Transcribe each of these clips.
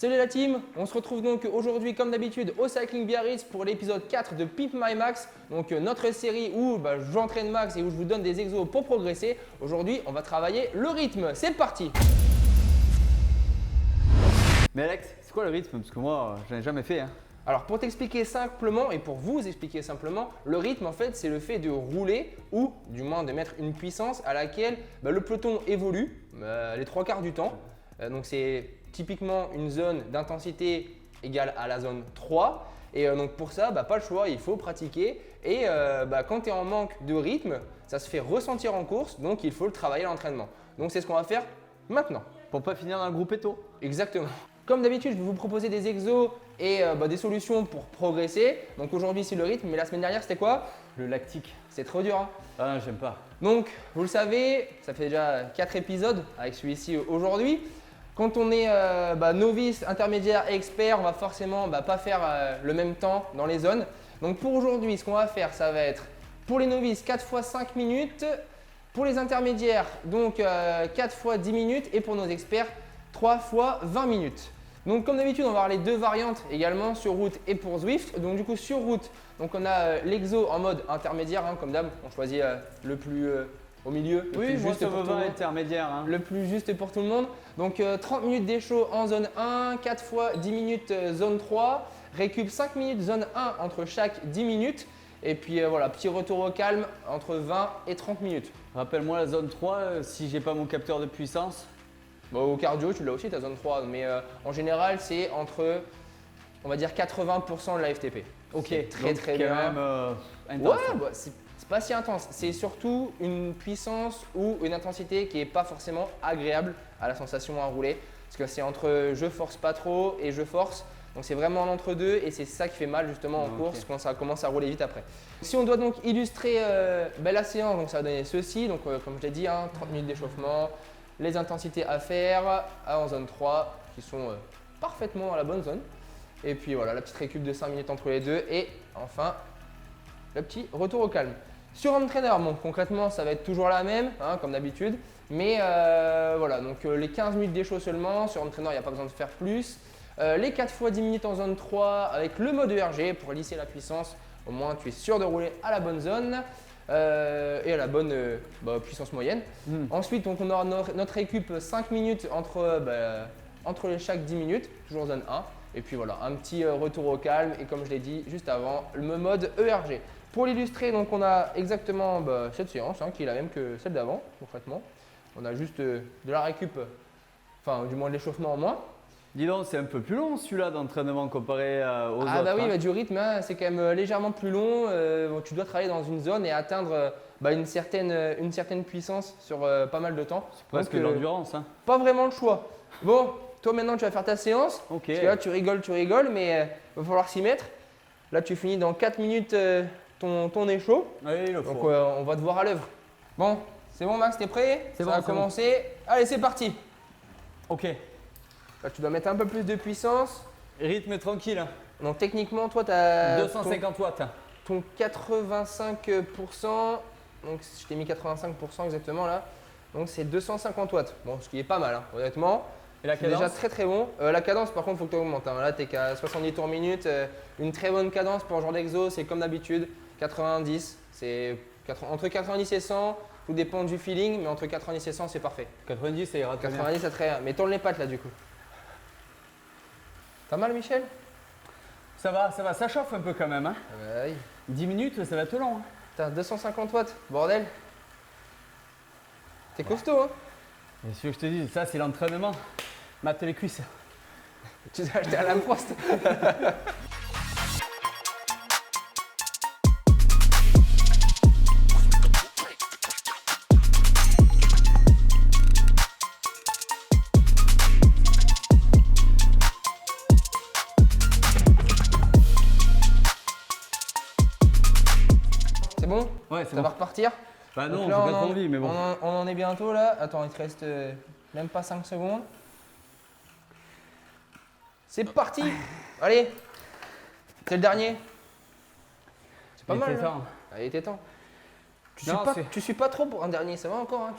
Salut la team, on se retrouve donc aujourd'hui comme d'habitude au Cycling Biarritz pour l'épisode 4 de Pimp My Max, donc notre série où j'entraîne Max et où je vous donne des exos pour progresser. Aujourd'hui on va travailler le rythme, c'est parti. Mais Alex, c'est quoi le rythme? Parce que moi, j'en ai jamais fait. Alors pour t'expliquer simplement et pour vous expliquer simplement, le rythme en fait c'est le fait de rouler ou du moins de mettre une puissance à laquelle le peloton évolue les trois quarts du temps. Donc c'est typiquement une zone d'intensité égale à la zone 3 et donc pour ça pas le choix, il faut pratiquer et quand tu es en manque de rythme ça se fait ressentir en course, donc il faut le travailler à l'entraînement. Donc c'est ce qu'on va faire maintenant. Pour pas finir dans le groupe éto. Exactement. Comme d'habitude, je vais vous proposer des exos et des solutions pour progresser. Donc aujourd'hui, c'est le rythme, mais la semaine dernière, c'était quoi? Le lactique. C'est trop dur. Ah, j'aime pas. Donc, vous le savez, ça fait déjà 4 épisodes avec celui-ci aujourd'hui. Quand on est novice, intermédiaire et expert, on va forcément pas faire le même temps dans les zones. Donc pour aujourd'hui, ce qu'on va faire, ça va être pour les novices 4 fois 5 minutes, pour les intermédiaires, donc 4 fois 10 minutes et pour nos experts, 3 fois 20 minutes. Donc comme d'habitude, on va avoir les deux variantes également sur route et pour Zwift. Donc du coup sur route, donc on a l'exo en mode intermédiaire, comme d'hab, on choisit le plus au milieu, le plus juste pour tout le monde. Intermédiaire. Le plus juste pour tout le monde. Donc 30 minutes d'échaud en zone 1, 4 fois 10 minutes zone 3, récup 5 minutes zone 1 entre chaque 10 minutes. Et puis voilà, petit retour au calme entre 20 et 30 minutes. Rappelle-moi la zone 3 si j'ai pas mon capteur de puissance. Au cardio, tu l'as aussi ta zone 3, mais en général, c'est entre, on va dire 80% de la FTP. Ok, très donc bien. Quand même intense. Ouais, c'est pas si intense. C'est surtout une puissance ou une intensité qui n'est pas forcément agréable à la sensation à rouler. Parce que c'est entre je force pas trop et je force. Donc c'est vraiment l'entre-deux et c'est ça qui fait mal justement en course quand ça commence à rouler vite après. Si on doit donc illustrer la séance, donc ça va donner ceci. Donc comme je l'ai dit, 30 minutes d'échauffement. Les intensités à faire en zone 3 qui sont parfaitement dans la bonne zone. Et puis voilà, la petite récup de 5 minutes entre les deux. Et enfin, le petit retour au calme. Sur Home Trainer, bon, concrètement, ça va être toujours la même, comme d'habitude. Mais voilà, donc les 15 minutes d'échaud seulement. Sur Home Trainer, il n'y a pas besoin de faire plus. Les 4 fois 10 minutes en zone 3 avec le mode ERG pour lisser la puissance. Au moins, tu es sûr de rouler à la bonne zone. Et à la bonne puissance moyenne. Ensuite, donc, on aura notre récup 5 minutes entre chaque 10 minutes, toujours zone 1. Et puis voilà, un petit retour au calme et comme je l'ai dit juste avant, le mode ERG. Pour l'illustrer, donc on a exactement cette séance qui est la même que celle d'avant, concrètement. On a juste de la récup, enfin du moins de l'échauffement en moins. Dis donc, c'est un peu plus long celui-là d'entraînement comparé aux autres. Ah bah oui, du rythme, c'est quand même légèrement plus long. Tu dois travailler dans une zone et atteindre une certaine puissance sur pas mal de temps. C'est presque de l'endurance. Pas vraiment le choix. Bon, toi maintenant tu vas faire ta séance. Ok. Parce que là tu rigoles, mais il va falloir s'y mettre. Là tu finis dans 4 minutes ton échaud. Oui, il le faut. Donc on va te voir à l'œuvre. Bon, c'est bon Max, t'es prêt? C'est Ça bon, va commencer. Allez, c'est parti. Ok. Là tu dois mettre un peu plus de puissance. Rythme tranquille. Donc techniquement, toi tu as 250 watts. ton 85%, donc je t'ai mis 85% exactement là, donc c'est 250 watts. Bon, ce qui est pas mal, honnêtement. Et la C'est cadence? déjà très très bon. La cadence, par contre, il faut que tu augmentes. Là, tu es qu'à 70 tours minute. Une très bonne cadence pour un genre d'exo, c'est comme d'habitude, 90. C'est entre 90 et 100, tout dépend du feeling, mais entre 90 et 100, c'est parfait. 90, ça ira très bien. 90, ça très bien. Mais tourne les pattes là du coup. T'as mal, Michel? Ça va, ça chauffe un peu quand même. Oui. 10 minutes, ça va être long. T'as 250 watts, bordel. T'es costaud, Bien sûr, je te dis, ça c'est l'entraînement. Mate les cuisses. Tu t'es acheté à la Prost. C'est bon? Ouais, c'est Ça bon. va repartir? Bah non, Donc j'ai là, pas trop envie, mais bon. On en est bientôt là. Attends, il te reste même pas 5 secondes. C'est parti. Allez, c'est le dernier. C'est pas Il mal. était là. temps. Ah, il était temps. Non, Tu suis pas trop pour un dernier, ça va encore.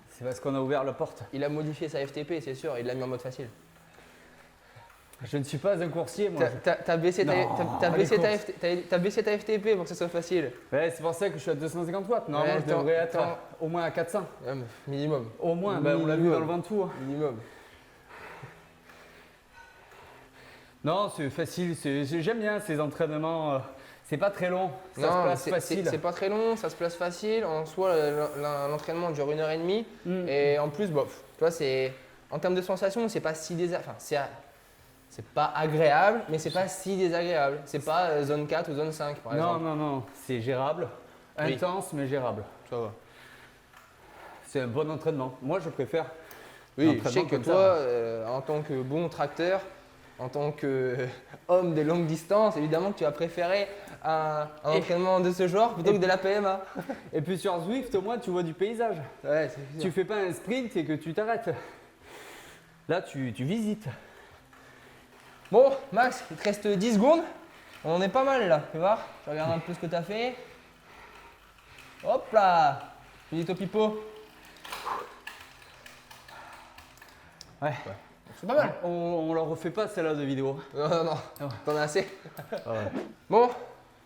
C'est parce qu'on a ouvert la porte. Il a modifié sa FTP, c'est sûr. Il l'a mis en mode facile. Je ne suis pas un coursier, moi. T'as baissé ta Non, t'as baissé ta les t'as baissé ta FTP pour que ce soit facile. Ouais, c'est pour ça que je suis à 250 watts. Normalement, Ouais, je devrais être attends. au moins à 400. Ouais, mais minimum. Au moins, bah, on l'a vu dans le Ventoux. Minimum. Non, c'est facile. J'aime bien ces entraînements. C'est pas très long. Ça se place facile. C'est pas très long, ça se place facile. En soi, l'entraînement dure 1h30. Et en plus, bon, tu vois, en termes de sensations, c'est pas si désagréable. Enfin, c'est pas agréable, mais c'est pas si désagréable. C'est pas zone 4 ou zone 5, par exemple. Non. C'est gérable. Oui. Intense, mais gérable. Ça va. C'est un bon entraînement. Moi, je préfère. Oui, je sais l'entraînement que comme toi, en tant que bon tracteur, en tant qu'homme de longue distance, évidemment que tu vas préférer un entraînement de ce genre plutôt que de la PMA. Et puis sur Zwift, au moins, tu vois du paysage. Ouais, c'est sûr. Tu fais pas un sprint et que tu t'arrêtes. Là, tu visites. Bon, Max, il te reste 10 secondes. On en est pas mal là, tu vois. Je regarde un peu ce que tu as fait. Hop là, petit au pipeau. Ouais. C'est pas mal. On leur refait pas celle-là de vidéo. Non, Ah. t'en as assez. Ah ouais. Bon,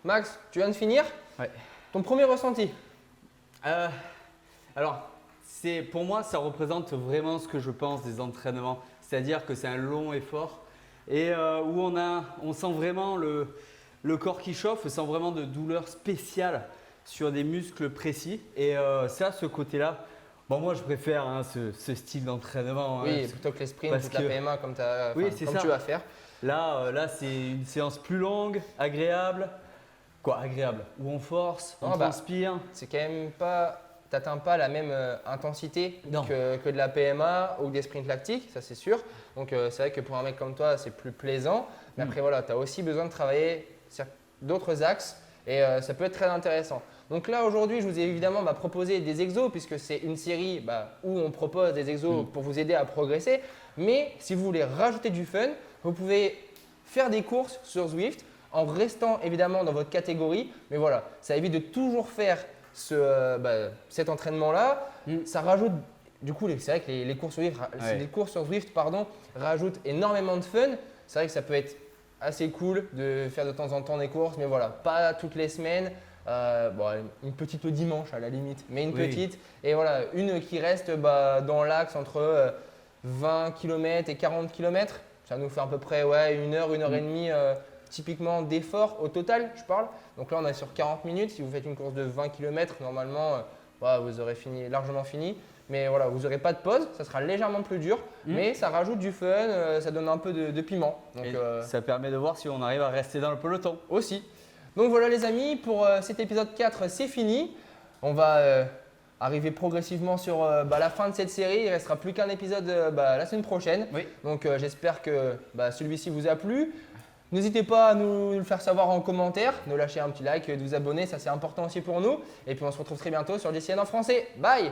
Max, tu viens de finir. Ouais. Ton premier ressenti. Alors, pour moi, ça représente vraiment ce que je pense des entraînements. C'est-à-dire que c'est un long effort et où on sent vraiment le corps qui chauffe, on sent vraiment de douleurs spéciales sur des muscles précis. Et ça, ce côté-là, bon, moi, je préfère ce style d'entraînement. Oui, hein, plutôt que les sprints parce ou que la que- PMA comme, c'est ça. tu vas faire. Là, c'est une séance plus longue, agréable. Quoi, agréable? Où on force, on Non, bah, transpire. C'est quand même pas. T'atteins pas la même intensité Non. que de la PMA ou des sprints lactiques, ça c'est sûr. Donc c'est vrai que pour un mec comme toi, c'est plus plaisant. Mais après, voilà, tu as aussi besoin de travailler sur d'autres axes et ça peut être très intéressant. Donc là, aujourd'hui, je vous ai évidemment proposé des exos puisque c'est une série où on propose des exos pour vous aider à progresser. Mais si vous voulez rajouter du fun, vous pouvez faire des courses sur Zwift en restant évidemment dans votre catégorie. Mais voilà, ça évite de toujours faire cet entraînement-là. Ça rajoute, du coup, c'est vrai que les courses sur Zwift, Ouais. les courses sur Zwift rajoutent énormément de fun. C'est vrai que ça peut être assez cool de faire de temps en temps des courses, mais voilà, pas toutes les semaines. Une petite le dimanche à la limite, mais une Oui. petite. Et voilà, une qui reste dans l'axe entre 20 km et 40 km. Ça nous fait à peu près 1 heure et demie typiquement d'effort au total, je parle. Donc là, on est sur 40 minutes. Si vous faites une course de 20 km, normalement, vous aurez largement fini. Mais voilà, vous n'aurez pas de pause. Ça sera légèrement plus dur, mais ça rajoute du fun, ça donne un peu de piment. Donc, Et ça permet de voir si on arrive à rester dans le peloton. aussi. Donc voilà les amis, pour cet épisode 4, c'est fini. On va arriver progressivement sur la fin de cette série. Il ne restera plus qu'un épisode la semaine prochaine. Oui. Donc j'espère que celui-ci vous a plu. N'hésitez pas à nous le faire savoir en commentaire, de lâcher un petit like, de vous abonner, ça c'est important aussi pour nous. Et puis on se retrouve très bientôt sur JCN en français. Bye!